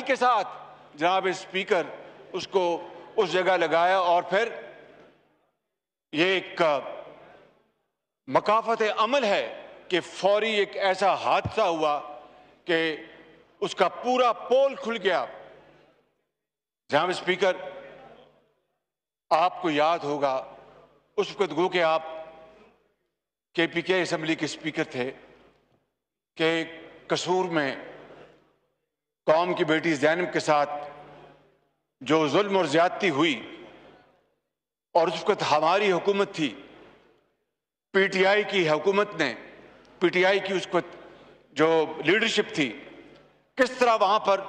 کے ساتھ جناب اسپیکر اس کو اس جگہ لگایا، اور پھر یہ ایک مکافت عمل ہے کہ فوری ایک ایسا حادثہ ہوا کہ اس کا پورا پول کھل گیا۔ جناب اسپیکر، آپ کو یاد ہوگا اس وقت گو کہ آپ کے پی کے اسمبلی کے اسپیکر تھے کہ قصور میں قوم کی بیٹی زینب کے ساتھ جو ظلم اور زیادتی ہوئی، اور اس وقت ہماری حکومت تھی، پی ٹی آئی کی حکومت نے، پی ٹی آئی کی اس وقت جو لیڈرشپ تھی، کس طرح وہاں پر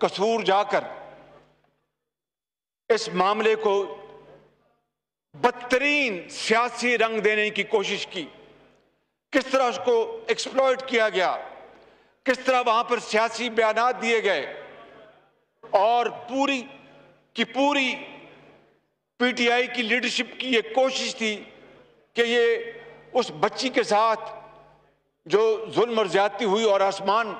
قصور جا کر اس معاملے کو بدترین سیاسی رنگ دینے کی کوشش کی، کس طرح اس کو ایکسپلوئٹ کیا گیا، کس طرح وہاں پر سیاسی بیانات دیے گئے، اور پوری کی پوری پی ٹی آئی کی لیڈرشپ کی یہ کوشش تھی کہ یہ اس بچی کے ساتھ جو ظلم اور زیادتی ہوئی، اور آسمان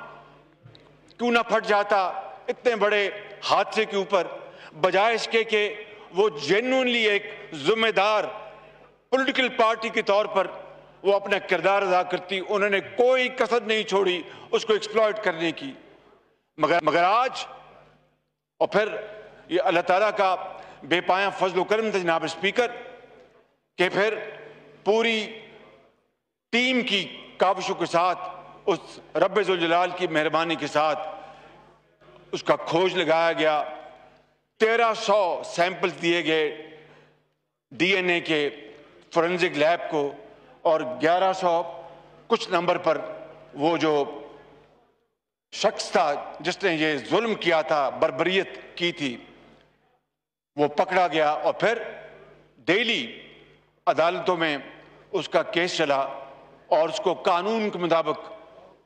کیوں نہ پھٹ جاتا اتنے بڑے حادثے کے اوپر، بجائے اس کے کہ وہ جینوئنلی ایک ذمہ دار پولیٹیکل پارٹی کے طور پر وہ اپنا کردار ادا کرتی، انہوں نے کوئی کسر نہیں چھوڑی اس کو ایکسپلوئٹ کرنے کی۔ مگر آج، اور پھر یہ اللہ تعالیٰ کا بے پایاں فضل و کرم تھا جناب اسپیکر، کہ پھر پوری ٹیم کی کاوشوں کے ساتھ، اس رب ذوالجلال کی مہربانی کے ساتھ اس کا کھوج لگایا گیا، 1300 سیمپل دیے گئے ڈی این اے کے فورنزک لیب کو، اور 1100 کچھ نمبر پر وہ جو شخص تھا جس نے یہ ظلم کیا تھا، بربریت کی تھی، وہ پکڑا گیا، اور پھر ڈیلی عدالتوں میں اس کا کیس چلا، اور اس کو قانون کے مطابق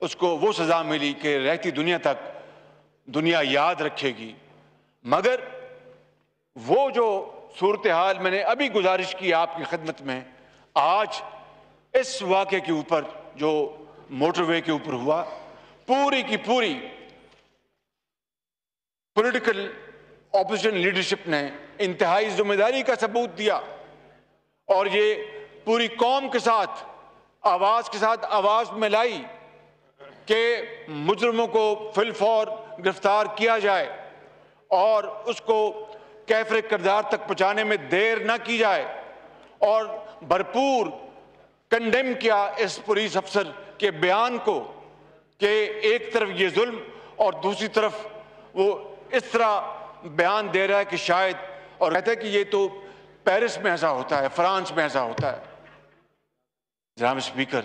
اس کو وہ سزا ملی کہ رہتی دنیا تک دنیا یاد رکھے گی۔ مگر وہ جو صورتحال میں نے ابھی گزارش کی آپ کی خدمت میں، آج اس واقعے کے اوپر جو موٹر وے کے اوپر ہوا، پوری کی پوری پولیٹیکل اپوزیشن لیڈرشپ نے انتہائی ذمہ داری کا ثبوت دیا، اور یہ پوری قوم کے ساتھ آواز کے ساتھ آواز میں لائی کہ مجرموں کو فی الفور گرفتار کیا جائے، اور اس کو کیفر کردار تک پہنچانے میں دیر نہ کی جائے، اور بھرپور کنڈیم کیا اس پولیس افسر کے بیان کو کہ ایک طرف یہ ظلم اور دوسری طرف وہ اس طرح بیان دے رہا ہے کہ شاید، اور کہتا ہے کہ یہ تو پیرس میں ایسا ہوتا ہے، فرانس میں ایسا ہوتا ہے۔ جناب اسپیکر،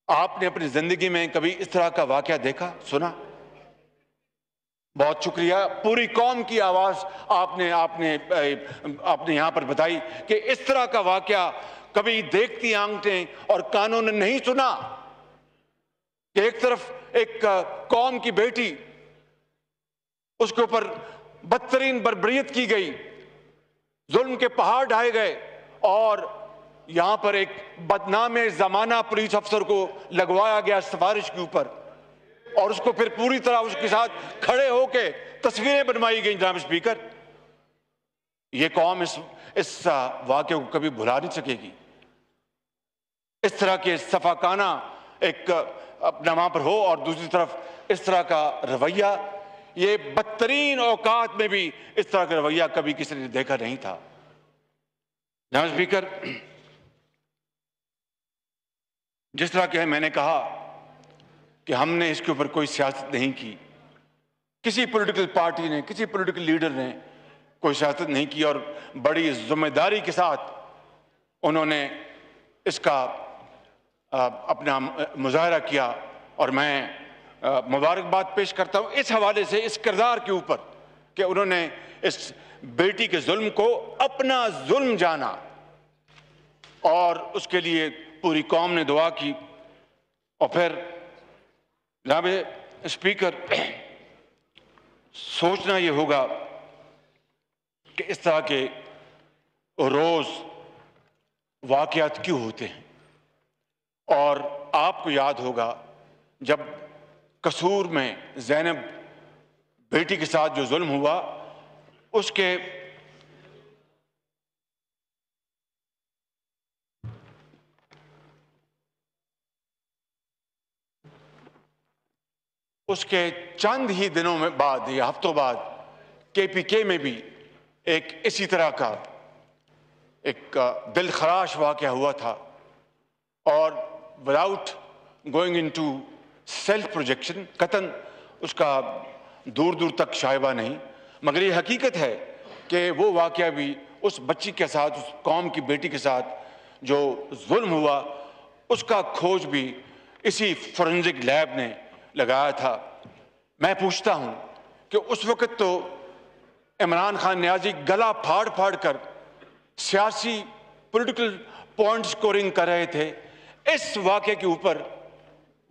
آپ نے اپنی زندگی میں کبھی اس طرح کا واقعہ دیکھا، سنا؟ بہت شکریہ، پوری قوم کی آواز آپ نے یہاں پر بتائی کہ اس طرح کا واقعہ کبھی دیکھتی آنکھیں اور کانوں نے نہیں سنا، کہ ایک طرف ایک قوم کی بیٹی، اس کے اوپر بدترین بربریت کی گئی، ظلم کے پہاڑ ڈھائے گئے، اور یہاں پر ایک بدنام زمانہ پولیس افسر کو لگوایا گیا سفارش کے اوپر، اور اس کو پھر پوری طرح اس کے ساتھ کھڑے ہو کے تصویریں بنوائی گئیں۔ جناب اسپیکر، یہ قوم اس واقعے کو کبھی بھلا نہیں سکے گی۔ اس طرح کے صفاقانہ ایک اپنا وہاں پر ہو، اور دوسری طرف اس طرح کا رویہ، یہ بدترین اوقات میں بھی اس طرح کا رویہ کبھی کسی نے دیکھا نہیں تھا۔ جناب اسپیکر، جس طرح کہ میں نے کہا کہ ہم نے اس کے اوپر کوئی سیاست نہیں کی، کسی پولیٹیکل پارٹی نے، کسی پولیٹیکل لیڈر نے کوئی سیاست نہیں کی، اور بڑی ذمہ داری کے ساتھ انہوں نے اس کا اپنا مظاہرہ کیا، اور میں مبارکباد پیش کرتا ہوں اس حوالے سے، اس کردار کے اوپر کہ انہوں نے اس بیٹی کے ظلم کو اپنا ظلم جانا، اور اس کے لیے پوری قوم نے دعا کی۔ اور پھر جناب اسپیکر، سوچنا یہ ہوگا کہ اس طرح کے روز واقعات کیوں ہوتے ہیں، اور آپ کو یاد ہوگا جب قصور میں زینب بیٹی کے ساتھ جو ظلم ہوا اس کے چند ہی دنوں میں بعد یا ہفتوں بعد کے پی کے میں بھی ایک اسی طرح کا ایک دل خراش واقعہ ہوا تھا، اور without going into self projection قطعاً اس کا دور دور تک شائبہ نہیں، مگر یہ حقیقت ہے کہ وہ واقعہ بھی اس بچی کے ساتھ، اس قوم کی بیٹی کے ساتھ جو ظلم ہوا، اس کا کھوج بھی اسی فورنزک لیب نے لگایا تھا۔ میں پوچھتا ہوں کہ اس وقت تو عمران خان نیازی گلا پھاڑ پھاڑ کر سیاسی پولیٹیکل پوائنٹ سکورنگ کر رہے تھے، اس واقعے کے اوپر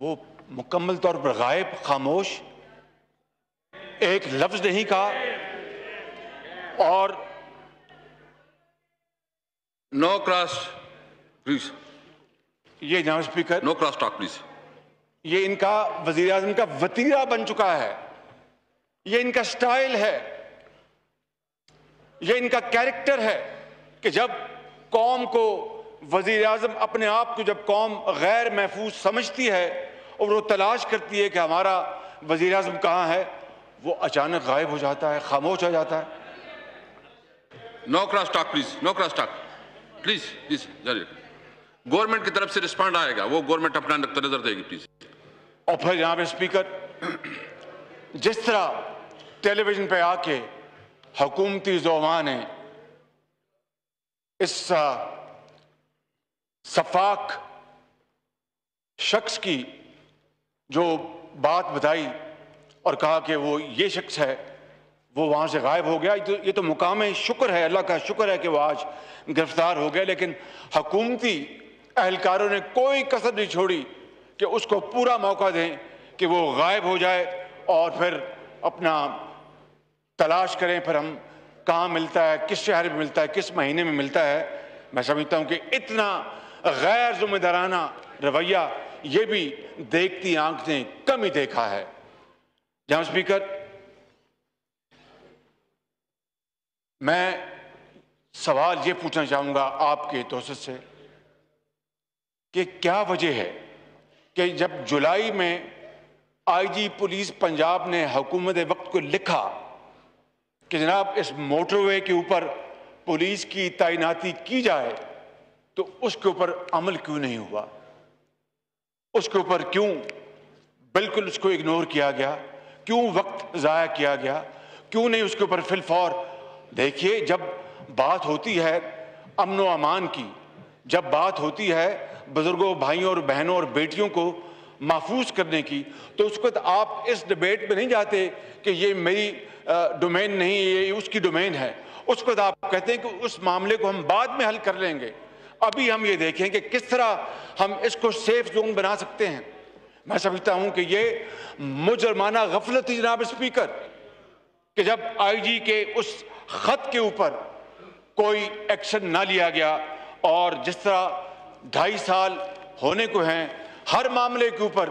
وہ مکمل طور پر غائب، خاموش، ایک لفظ نہیں کہا۔ اور نو کراس پلیز، یہ جناب speaker, no cross talk please. یہ ان کا وزیر اعظم کا وتیرہ بن چکا ہے، یہ ان کا سٹائل ہے، یہ ان کا کیریکٹر ہے کہ جب قوم کو وزیر اعظم اپنے آپ کو جب قوم غیر محفوظ سمجھتی ہے اور وہ تلاش کرتی ہے کہ ہمارا وزیر اعظم کہاں ہے، وہ اچانک غائب ہو جاتا ہے، خاموش ہو جاتا ہے۔ No cross talk please, no cross talk please please, جاری رکھیں۔ گورنمنٹ کی طرف سے رسپانڈ آئے گا، وہ گورنمنٹ اپنا نقطہ نظر دے گی پلیز۔ اور پھر جناب اسپیکر، جس طرح ٹیلی ویژن پہ آ کے حکومتی زعماء نے اس شفاق شخص کی جو بات بتائی اور کہا کہ وہ یہ شخص ہے، وہ وہاں سے غائب ہو گیا، یہ تو مقام شکر ہے، اللہ کا شکر ہے کہ وہ آج گرفتار ہو گیا، لیکن حکومتی اہلکاروں نے کوئی کسر نہیں چھوڑی کہ اس کو پورا موقع دیں کہ وہ غائب ہو جائے اور پھر اپنا تلاش کریں، پھر ہم کہاں ملتا ہے، کس شہر میں ملتا ہے، کس مہینے میں ملتا ہے۔ میں سمجھتا ہوں کہ اتنا غیر ذمہ دارانہ رویہ یہ بھی دیکھتی آنکھ نے کم ہی دیکھا ہے۔ جناب اسپیکر، میں سوال یہ پوچھنا چاہوں گا آپ کے توسط سے کہ کیا وجہ ہے کہ جب جولائی میں آئی جی پولیس پنجاب نے حکومت وقت کو لکھا کہ جناب اس موٹر وے کے اوپر پولیس کی تعیناتی کی جائے، تو اس کے اوپر عمل کیوں نہیں ہوا؟ اس کے اوپر کیوں بالکل اس کو اگنور کیا گیا؟ کیوں وقت ضائع کیا گیا؟ کیوں نہیں اس کے اوپر فی الفور؟ دیکھیے، جب بات ہوتی ہے امن و امان کی، جب بات ہوتی ہے بزرگوں، بھائیوں اور بہنوں اور بیٹیوں کو محفوظ کرنے کی، تو اس وقت آپ اس ڈیبیٹ میں نہیں جاتے کہ یہ میری ڈومین نہیں، یہ اس کی ڈومین ہے۔ اس وقت آپ کہتے ہیں کہ اس معاملے کو ہم بعد میں حل کر لیں گے، ابھی ہم یہ دیکھیں کہ کس طرح ہم اس کو سیف زون بنا سکتے ہیں۔ میں سمجھتا ہوں کہ یہ مجرمانہ غفلت تھی جناب اسپیکر کہ جب آئی جی کے اس خط کے اوپر کوئی ایکشن نہ لیا گیا، اور جس طرح 2.5 سال ہونے کو ہیں، ہر معاملے کے اوپر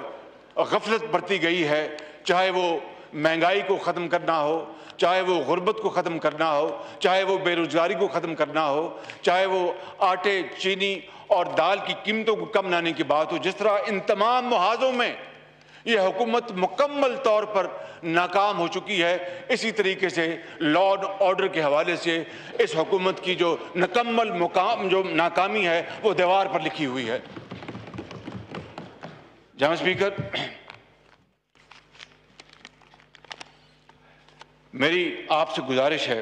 غفلت برتی گئی ہے، چاہے وہ مہنگائی کو ختم کرنا ہو، چاہے وہ غربت کو ختم کرنا ہو، چاہے وہ بے روزگاری کو ختم کرنا ہو، چاہے وہ آٹے، چینی اور دال کی قیمتوں کو کم لانے کی بات ہو۔ جس طرح ان تمام محاذوں میں یہ حکومت مکمل طور پر ناکام ہو چکی ہے، اسی طریقے سے لا اینڈ آرڈر کے حوالے سے اس حکومت کی جو ناکامی ہے وہ دیوار پر لکھی ہوئی ہے۔ جناب اسپیکر، میری آپ سے گزارش ہے